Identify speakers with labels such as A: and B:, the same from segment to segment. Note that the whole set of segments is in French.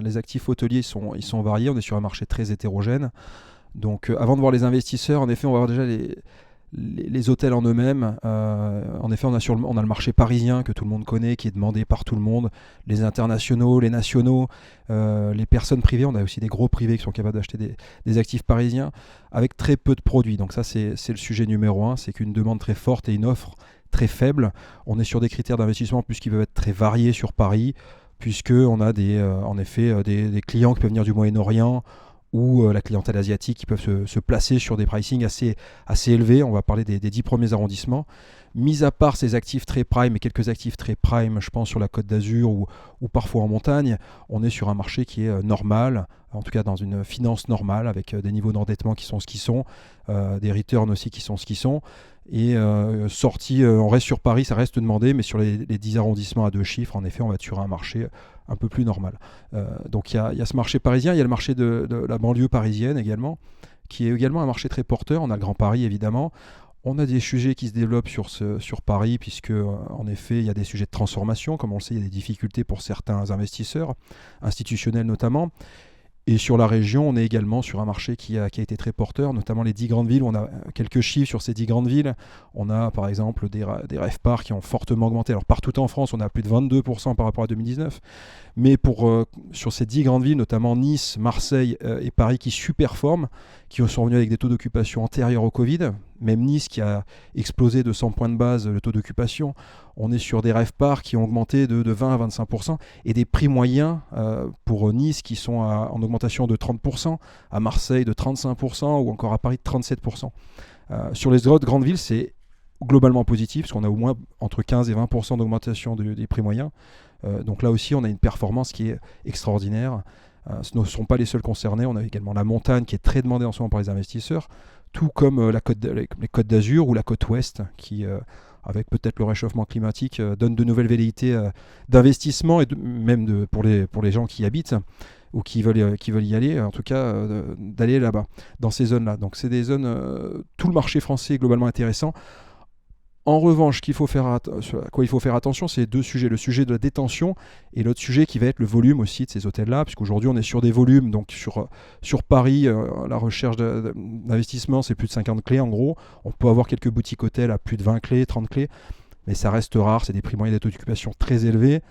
A: les actifs hôteliers ils sont variés, on est sur un marché très hétérogène. Donc avant de voir les investisseurs, en effet, on va voir déjà les hôtels en eux-mêmes. En effet, on a le marché parisien que tout le monde connaît, qui est demandé par tout le monde, les internationaux, les nationaux, les personnes privées. On a aussi des gros privés qui sont capables d'acheter des actifs parisiens avec très peu de produits. Donc ça, c'est le sujet numéro un, c'est qu'une demande très forte et une offre très faible. On est sur des critères d'investissement plus qui peuvent être très variés sur Paris, puisqu'on a en effet des clients qui peuvent venir du Moyen-Orient, ou la clientèle asiatique qui peuvent se placer sur des pricing assez élevés. On va parler des 10 premiers arrondissements. Mis à part ces actifs très prime et quelques actifs très prime, je pense sur la Côte d'Azur ou parfois en montagne, on est sur un marché qui est normal, en tout cas dans une finance normale, avec des niveaux d'endettement qui sont ce qu'ils sont, des returns aussi qui sont ce qu'ils sont. Et on reste sur Paris, ça reste demandé, mais sur les 10 arrondissements à 2 chiffres, en effet, on va être sur un marché un peu plus normal. Donc il y a ce marché parisien, il y a le marché de la banlieue parisienne également, qui est également un marché très porteur. On a le Grand Paris évidemment. On a des sujets qui se développent sur Paris, puisque en effet il y a des sujets de transformation, comme on le sait, il y a des difficultés pour certains investisseurs, institutionnels notamment. Et sur la région, on est également sur un marché qui a été très porteur, notamment les 10 grandes villes. On a quelques chiffres sur ces 10 grandes villes. On a par exemple des RevPAR qui ont fortement augmenté. Alors partout en France, on a plus de 22% par rapport à 2019. Mais sur ces 10 grandes villes, notamment Nice, Marseille et Paris, qui surperforment, qui sont revenus avec des taux d'occupation antérieurs au Covid. Même Nice qui a explosé de 100 points de base le taux d'occupation. On est sur des RevPAR qui ont augmenté de 20 à 25% et des prix moyens pour Nice qui sont en augmentation de 30%, à Marseille de 35% ou encore à Paris de 37%. Sur les autres grandes villes, c'est globalement positif parce qu'on a au moins entre 15 et 20% d'augmentation des prix moyens. Donc là aussi, on a une performance qui est extraordinaire. Ce ne sont pas les seuls concernés. On a également la montagne qui est très demandée en ce moment par les investisseurs, tout comme les Côtes d'Azur ou la côte ouest qui, avec peut-être le réchauffement climatique, donne de nouvelles velléités d'investissement et pour les gens qui y habitent ou qui veulent y aller, en tout cas d'aller là-bas, dans ces zones-là. Donc c'est des zones, tout le marché français est globalement intéressant. En revanche, à quoi il faut faire attention, c'est deux sujets. Le sujet de la détention et l'autre sujet qui va être le volume aussi de ces hôtels-là, puisqu'aujourd'hui on est sur des volumes, donc sur Paris, la recherche d'investissement, c'est plus de 50 clés en gros. On peut avoir quelques boutiques hôtels à plus de 20 clés, 30 clés, mais ça reste rare, c'est des prix moyens d'occupation très élevés.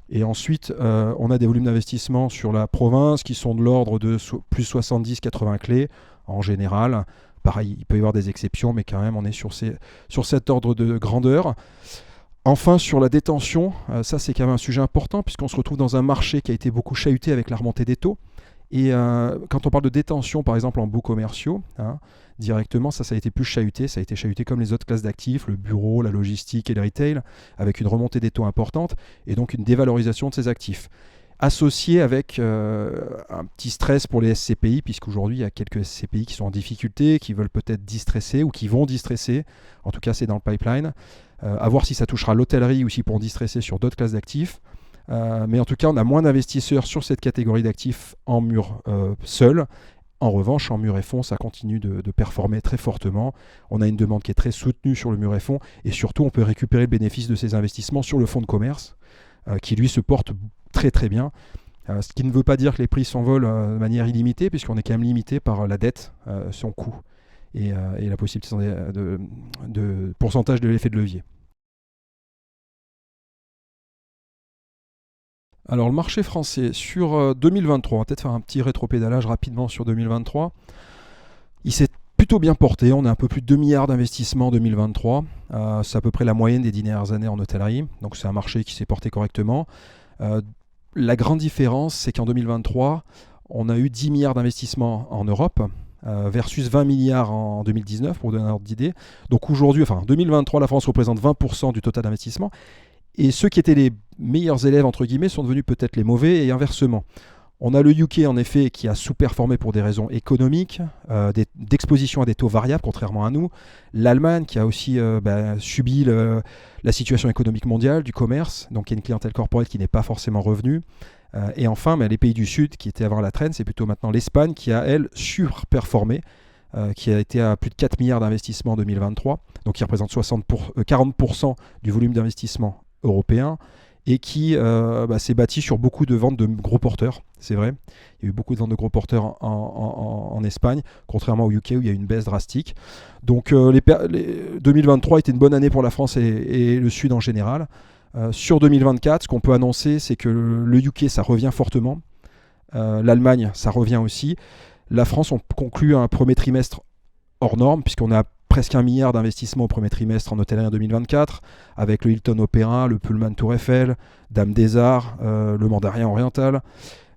A: Et ensuite, on a des volumes d'investissement sur la province qui sont de l'ordre de plus 70-80 clés en général. Pareil, il peut y avoir des exceptions, mais quand même, on est sur cet ordre de grandeur. Enfin, sur la détention, ça c'est quand même un sujet important, puisqu'on se retrouve dans un marché qui a été beaucoup chahuté avec la remontée des taux. Et quand on parle de détention, par exemple, en baux commerciaux, directement, ça a été plus chahuté. Ça a été chahuté comme les autres classes d'actifs, le bureau, la logistique et le retail, avec une remontée des taux importante, et donc une dévalorisation de ces actifs. Associé avec un petit stress pour les SCPI, puisqu'aujourd'hui il y a quelques SCPI qui sont en difficulté, qui veulent peut-être distresser ou qui vont distresser, en tout cas c'est dans le pipeline, à voir si ça touchera l'hôtellerie ou si pourront distresser sur d'autres classes d'actifs. Mais en tout cas on a moins d'investisseurs sur cette catégorie d'actifs en mur seul. En revanche, en mur et fonds, ça continue de performer très fortement. On a une demande qui est très soutenue sur le mur et fonds, et surtout on peut récupérer le bénéfice de ces investissements sur le fonds de commerce, qui lui se porte très très bien, ce qui ne veut pas dire que les prix s'envolent de manière illimitée, puisqu'on est quand même limité par la dette, son coût et la possibilité de pourcentage de l'effet de levier. Alors le marché français sur 2023, on va peut-être faire un petit rétropédalage rapidement sur 2023. Il s'est plutôt bien porté, on a un peu plus de 2 milliards d'investissements en 2023, c'est à peu près la moyenne des 10 dernières années en hôtellerie, donc c'est un marché qui s'est porté correctement. La grande différence, c'est qu'en 2023, on a eu 10 milliards d'investissements en Europe versus 20 milliards en 2019, pour vous donner un ordre d'idée. Donc aujourd'hui, en 2023, la France représente 20% du total d'investissement. Et ceux qui étaient les meilleurs élèves, entre guillemets, sont devenus peut-être les mauvais et inversement. On a le UK, en effet, qui a sous-performé pour des raisons économiques, d'exposition à des taux variables, contrairement à nous. L'Allemagne, qui a aussi subi la situation économique mondiale, du commerce, donc il y a une clientèle corporate qui n'est pas forcément revenue. Et enfin, les pays du Sud, qui étaient avant la traîne, c'est plutôt maintenant l'Espagne, qui a, elle, surperformé, qui a été à plus de 4 milliards d'investissements en 2023, donc qui représente 40% du volume d'investissement européen. et qui s'est bâti sur beaucoup de ventes de gros porteurs, c'est vrai. Il y a eu beaucoup de ventes de gros porteurs en Espagne, contrairement au UK où il y a eu une baisse drastique. Donc 2023 était une bonne année pour la France et le Sud en général. Sur 2024, ce qu'on peut annoncer, c'est que le UK, ça revient fortement. L'Allemagne, ça revient aussi. La France, on conclut un premier trimestre hors norme, puisqu'on a presque 1 milliard d'investissements au premier trimestre en hôtellerie en 2024, avec le Hilton Opéra, le Pullman Tour Eiffel, Dame des Arts, le Mandarin Oriental.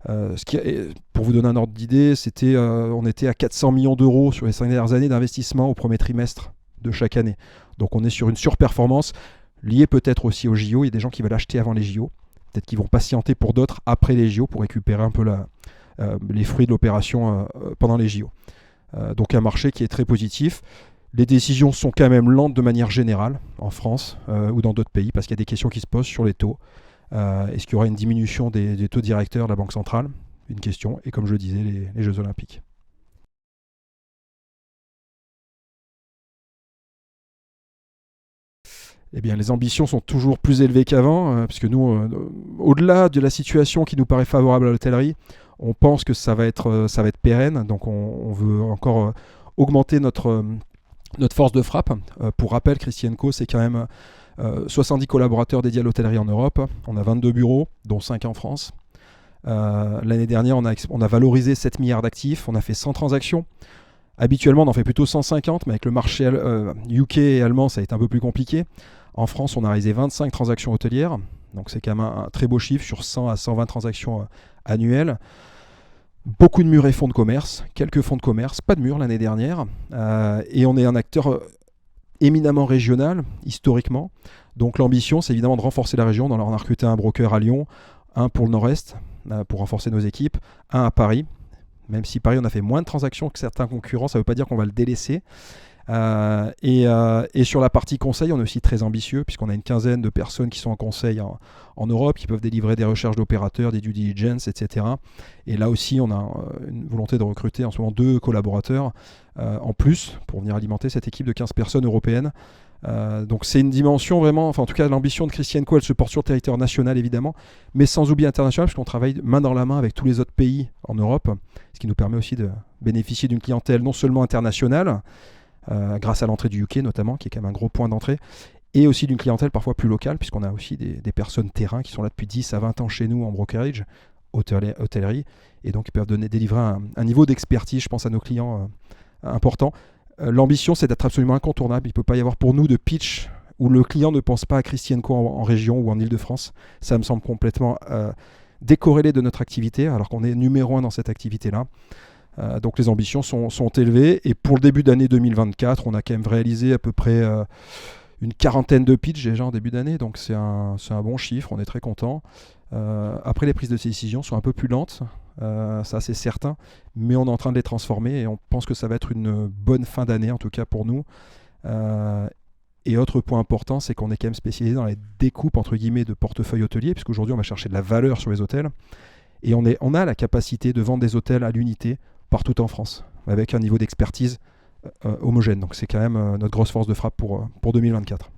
A: Pour vous donner un ordre d'idée, on était à 400 millions d'euros sur les 5 dernières années d'investissement au premier trimestre de chaque année. Donc on est sur une surperformance, liée peut-être aussi aux JO. Il y a des gens qui veulent acheter avant les JO. Peut-être qu'ils vont patienter pour d'autres après les JO pour récupérer un peu les fruits de l'opération pendant les JO. Donc un marché qui est très positif. Les décisions sont quand même lentes de manière générale en France ou dans d'autres pays parce qu'il y a des questions qui se posent sur les taux. Est-ce qu'il y aura une diminution des taux directeurs de la Banque centrale? Une question. Et comme je le disais, les Jeux Olympiques. Eh bien, les ambitions sont toujours plus élevées qu'avant, puisque nous, au-delà de la situation qui nous paraît favorable à l'hôtellerie, on pense que ça va être pérenne. Donc, on veut encore augmenter notre force de frappe. Pour rappel, Christian Co, c'est quand même 70 collaborateurs dédiés à l'hôtellerie en Europe. On a 22 bureaux, dont 5 en France. L'année dernière, on a valorisé 7 milliards d'actifs. On a fait 100 transactions. Habituellement, on en fait plutôt 150, mais avec le marché UK et allemand, ça a été un peu plus compliqué. En France, on a réalisé 25 transactions hôtelières. Donc c'est quand même un très beau chiffre sur 100 à 120 transactions annuelles. Beaucoup de murs et fonds de commerce, quelques fonds de commerce, pas de murs l'année dernière. Et on est un acteur éminemment régional, historiquement. Donc l'ambition, c'est évidemment de renforcer la région. On a recruté un broker à Lyon, un pour le Nord-Est, pour renforcer nos équipes, un à Paris. Même si Paris, on a fait moins de transactions que certains concurrents, ça ne veut pas dire qu'on va le délaisser. Et sur la partie conseil, on est aussi très ambitieux, puisqu'on a une quinzaine de personnes qui sont en conseil en Europe, qui peuvent délivrer des recherches d'opérateurs, des due diligence, etc. Et là aussi, on a une volonté de recruter en ce moment 2 collaborateurs en plus pour venir alimenter cette équipe de 15 personnes européennes. Donc c'est une dimension vraiment, enfin en tout cas l'ambition de Christian Co, elle se porte sur le territoire national évidemment, mais sans oublier international, puisqu'on travaille main dans la main avec tous les autres pays en Europe, ce qui nous permet aussi de bénéficier d'une clientèle non seulement internationale, grâce à l'entrée du UK notamment, qui est quand même un gros point d'entrée, et aussi d'une clientèle parfois plus locale, puisqu'on a aussi des personnes terrain qui sont là depuis 10 à 20 ans chez nous en brokerage, hôtellerie, et donc ils peuvent délivrer un niveau d'expertise, je pense à nos clients important. L'ambition, c'est d'être absolument incontournable. Il ne peut pas y avoir pour nous de pitch où le client ne pense pas à Christian Co en région ou en Ile-de-France. Ça me semble complètement décorrélé de notre activité, alors qu'on est numéro 1 dans cette activité-là. Donc les ambitions sont élevées. Et pour le début d'année 2024, on a quand même réalisé à peu près une quarantaine de pitchs déjà en début d'année. Donc c'est un bon chiffre, on est très content. Après, les prises de décision sont un peu plus lentes. Ça c'est certain, mais on est en train de les transformer et on pense que ça va être une bonne fin d'année en tout cas pour nous. Et autre point important, c'est qu'on est quand même spécialisé dans les découpes entre guillemets de portefeuille hôtelier, puisqu'aujourd'hui on va chercher de la valeur sur les hôtels et on a la capacité de vendre des hôtels à l'unité partout en France avec un niveau d'expertise homogène. Donc c'est quand même notre grosse force de frappe pour 2024.